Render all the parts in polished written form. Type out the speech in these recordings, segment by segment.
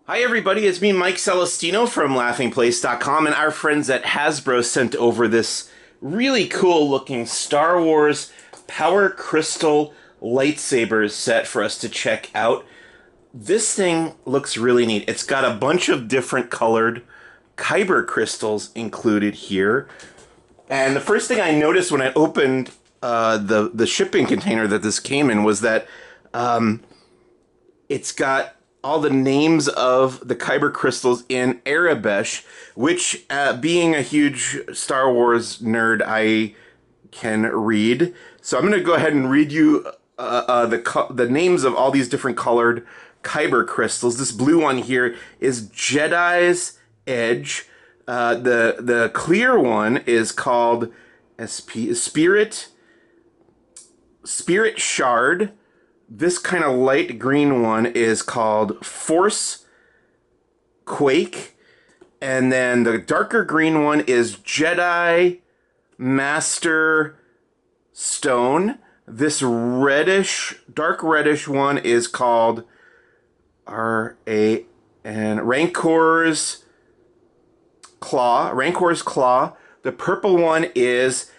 Hi everybody, it's me Mike Celestino from laughingplace.com, and our friends at Hasbro sent over this really cool looking Star Wars Power Crystal Lightsaber set for us to check out. This thing looks really neat. It's got a bunch of different colored kyber crystals included here. And the first thing I noticed when I opened the shipping container that this came in was that it's got all the names of the kyber crystals in Arabesh, which, being a huge Star Wars nerd, I can read. So I'm going to go ahead and read you the names of all these different colored kyber crystals. This blue one here is Jedi's Edge. The clear one is called Spirit Shard. This kind of light green one is called Force Quake. And then the darker green one is Jedi Master Stone. This dark reddish one is called Rancor's Claw. The purple one is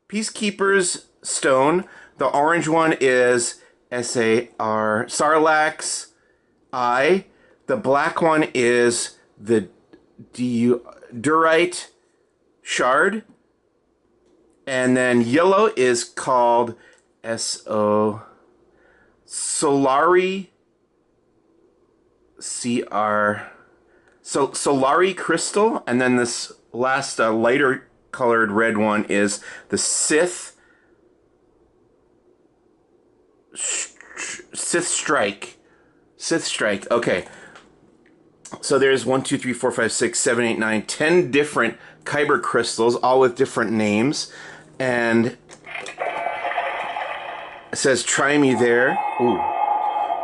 Peacekeeper's Stone. The orange one is Sarlacc's Eye. The black one is the Durite Shard. And then yellow is called Solari Solari Crystal. And then this last lighter colored red one is the Sith Strike. Okay. So there's 1, 2, 3, 4, 5, 6, 7, 8, 9, 10 different kyber crystals, all with different names. And it says, "Try me there." Ooh,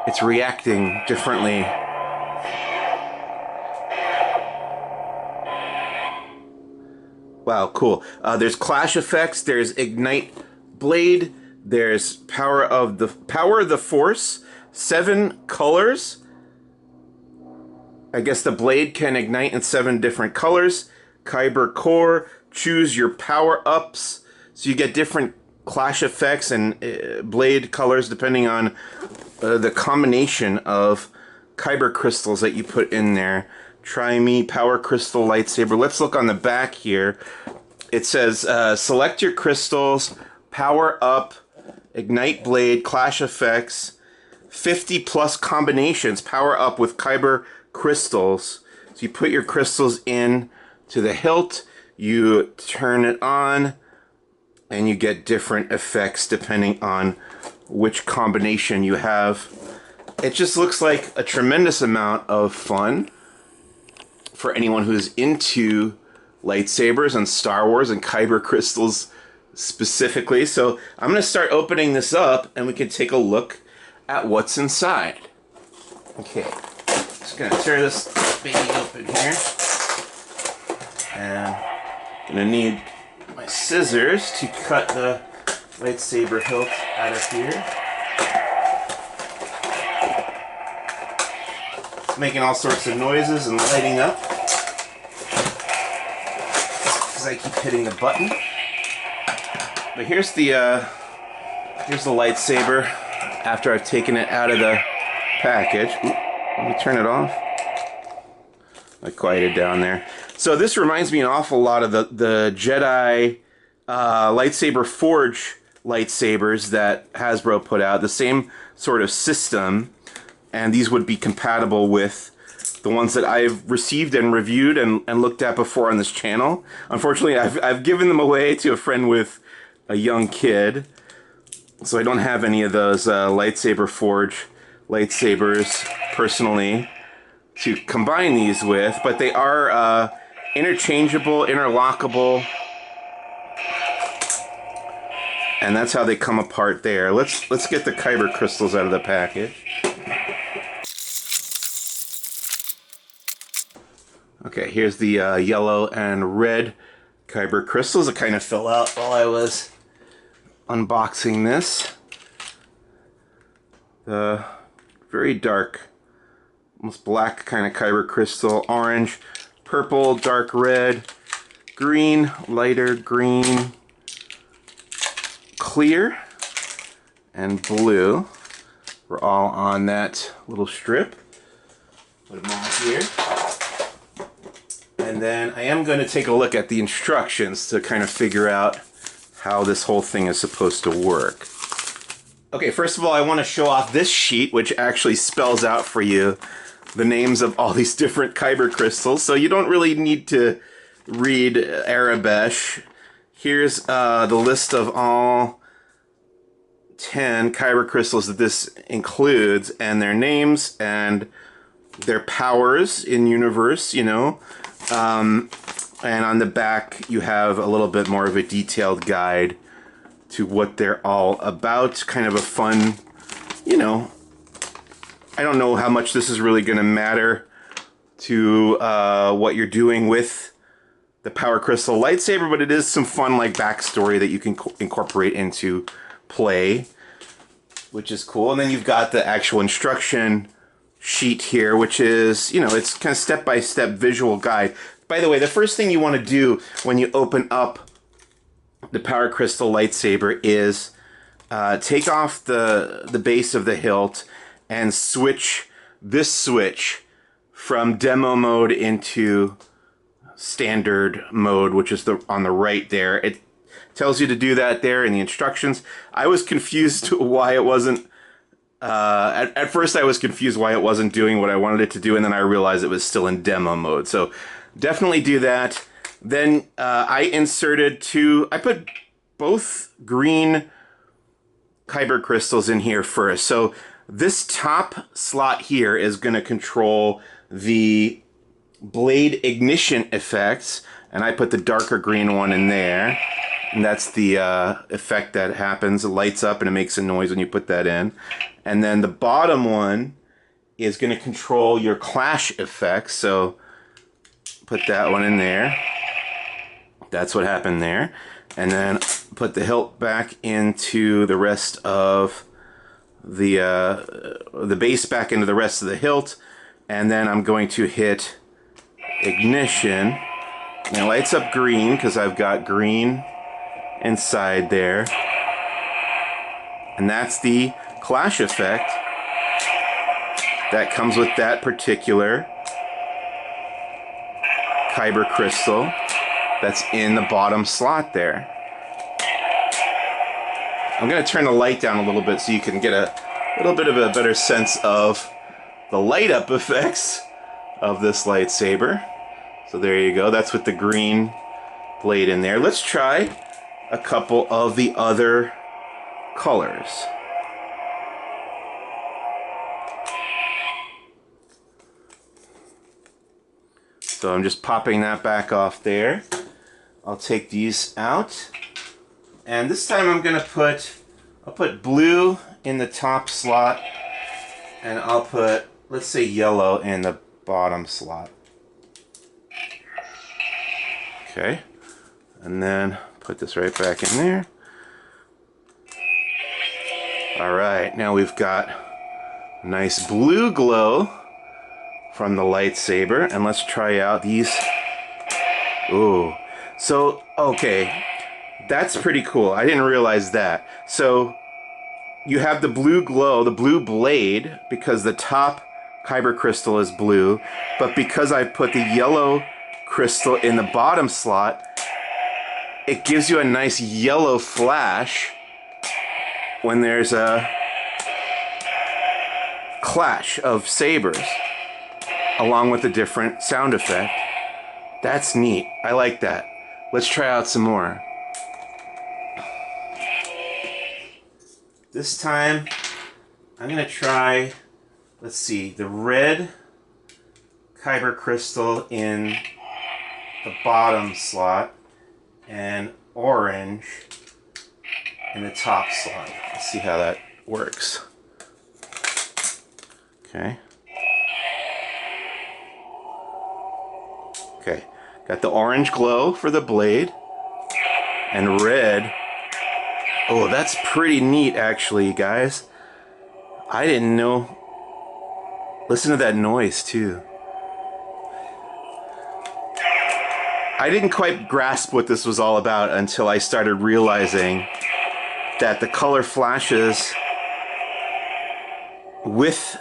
it's reacting differently. Wow, cool. There's clash effects, there's ignite blade, there's power of the force, 7 colors. I guess the blade can ignite in 7 different colors. Kyber core, choose your power-ups. So you get different clash effects and blade colors depending on the combination of kyber crystals that you put in there. Try me, Power Crystal Lightsaber. Let's look on the back here. It says, select your crystals, power up, ignite blade, clash effects, 50 plus combinations, power up with kyber crystals. So you put your crystals in to the hilt, you turn it on, and you get different effects depending on which combination you have. It just looks like a tremendous amount of fun for anyone who's into lightsabers and Star Wars and kyber crystals specifically. So I'm going to start opening this up and we can take a look at what's inside. Okay, just going to tear this baby open here. And I'm going to need my scissors to cut the lightsaber hilt out of here. It's making all sorts of noises and lighting up because I keep hitting the button. But here's the lightsaber after I've taken it out of the package. Ooh, let me turn it off. I quieted down there. So this reminds me an awful lot of the Jedi lightsaber forge lightsabers that Hasbro put out. The same sort of system. And these would be compatible with the ones that I've received and reviewed and looked at before on this channel. Unfortunately, I've given them away to a friend with a young kid, so I don't have any of those lightsaber forge lightsabers personally to combine these with, but they are interchangeable, interlockable, and that's how they come apart there. Let's get the kyber crystals out of the package. Okay, here's the yellow and red kyber crystals. It kind of fell out while I was unboxing this. the very dark, almost black kind of kyber crystal, orange, purple, dark red, green, lighter green, clear, and blue. We're all on that little strip. Put them all here. And then I am going to take a look at the instructions to kind of figure out how this whole thing is supposed to work. Okay, first of all, I want to show off this sheet, which actually spells out for you the names of all these different kyber crystals, so you don't really need to read Arabesh. Here's the list of all 10 kyber crystals that this includes, and their names and their powers in universe, you know. And on the back you have a little bit more of a detailed guide to what they're all about. Kind of a fun, you know, I don't know how much this is really going to matter to what you're doing with the Power Crystal Lightsaber, but it is some fun like backstory that you can incorporate into play, which is cool. And then you've got the actual instruction sheet here, which is, you know, it's kind of step-by-step visual guide. By the way, the first thing you want to do when you open up the Power Crystal Lightsaber is take off the base of the hilt and switch this switch from demo mode into standard mode, which is on the right there. It tells you to do that there in the instructions. I was confused why it wasn't, at first I was confused why it wasn't doing what I wanted it to do, and then I realized it was still in demo mode. So definitely do that. Then I put both green kyber crystals in here first. So this top slot here is going to control the blade ignition effects, and I put the darker green one in there. And that's the effect that happens. It lights up and it makes a noise when you put that in. And then the bottom one is going to control your clash effects. So put that one in there. That's what happened there. And then put the hilt back into the rest of the base back into the rest of the hilt. And then I'm going to hit ignition. And it lights up green because I've got green inside there. And that's the clash effect that comes with that particular kyber crystal that's in the bottom slot there. I'm going to turn the light down a little bit so you can get a little bit of a better sense of the light up effects of this lightsaber. So there you go. That's with the green blade in there. Let's try a couple of the other colors. So I'm just popping that back off there. I'll take these out. And this time I'm gonna I'll put blue in the top slot, and I'll put, let's say, yellow in the bottom slot. Okay, and then put this right back in there. Alright, now we've got a nice blue glow from the lightsaber, and let's try out these. Ooh, so, okay, that's pretty cool. I didn't realize that. So, you have the blue glow, the blue blade, because the top kyber crystal is blue, but because I put the yellow crystal in the bottom slot, it gives you a nice yellow flash when there's a clash of sabers, along with a different sound effect. That's neat. I like that. Let's try out some more. This time, I'm going to try, let's see, the red kyber crystal in the bottom slot and orange in the top slot. Let's see how that works. Okay. Okay, got the orange glow for the blade, and red. Oh, that's pretty neat, actually, guys. I didn't know. Listen to that noise too. I didn't quite grasp what this was all about until I started realizing that the color flashes with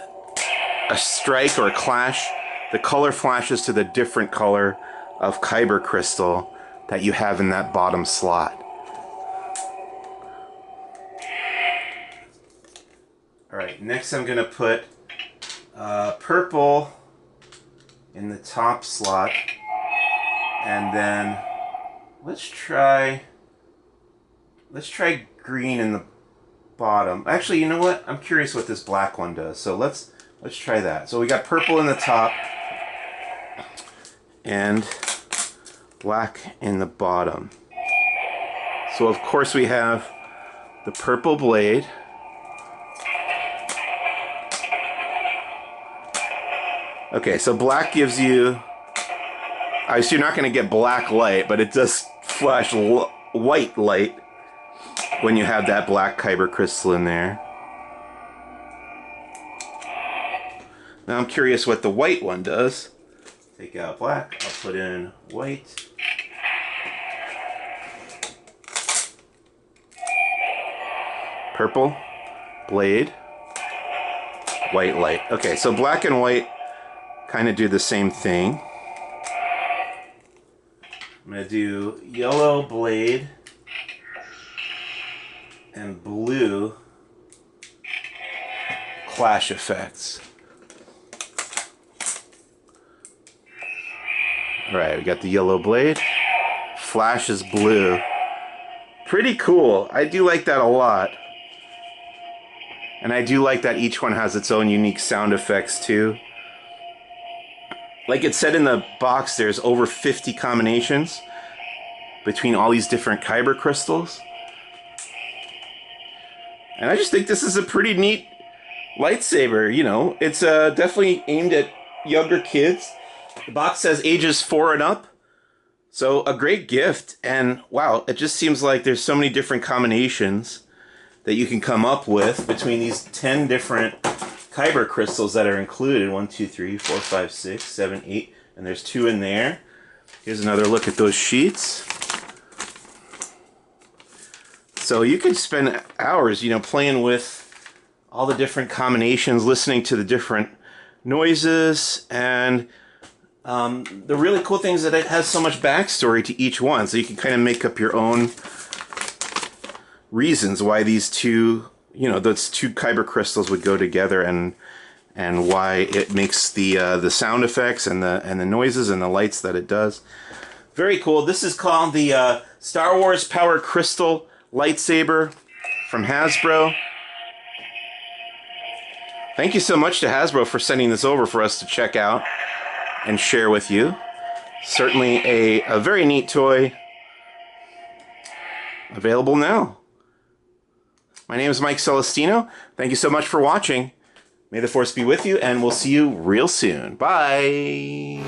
a strike or a clash, the color flashes to the different color of kyber crystal that you have in that bottom slot. Alright, next I'm going to put purple in the top slot, and then let's try green in the bottom. Actually, you know what? I'm curious what this black one does. So let's try that. So we got purple in the top and black in the bottom. So of course we have the purple blade. Okay, so black gives you, so you're not going to get black light, but it does flash white light when you have that black kyber crystal in there. Now I'm curious what the white one does. Take out black, I'll put in white. Purple, blade, white light. Okay, so black and white kind of do the same thing. I'm going to do yellow blade and blue clash effects. Alright, we got the yellow blade. Flash is blue. Pretty cool. I do like that a lot. And I do like that each one has its own unique sound effects too. Like it said in the box, there's over 50 combinations between all these different kyber crystals. And I just think this is a pretty neat lightsaber, you know. It's definitely aimed at younger kids. The box says ages 4 and up. So a great gift. And wow, it just seems like there's so many different combinations that you can come up with between these 10 different kyber crystals that are included. 1, 2, 3, 4, 5, 6, 7, 8, and there's 2 in there. Here's another look at those sheets. So you could spend hours, you know, playing with all the different combinations, listening to the different noises, and the really cool thing is that it has so much backstory to each one, so you can kind of make up your own reasons why these two, you know, those 2 kyber crystals would go together, and why it makes the sound effects and the noises and the lights that it does. Very cool. This is called the Star Wars Power Crystal Lightsaber from Hasbro. Thank you so much to Hasbro for sending this over for us to check out and share with you. Certainly a very neat toy. Available now. My name is Mike Celestino. Thank you so much for watching. May the Force be with you, and we'll see you real soon. Bye!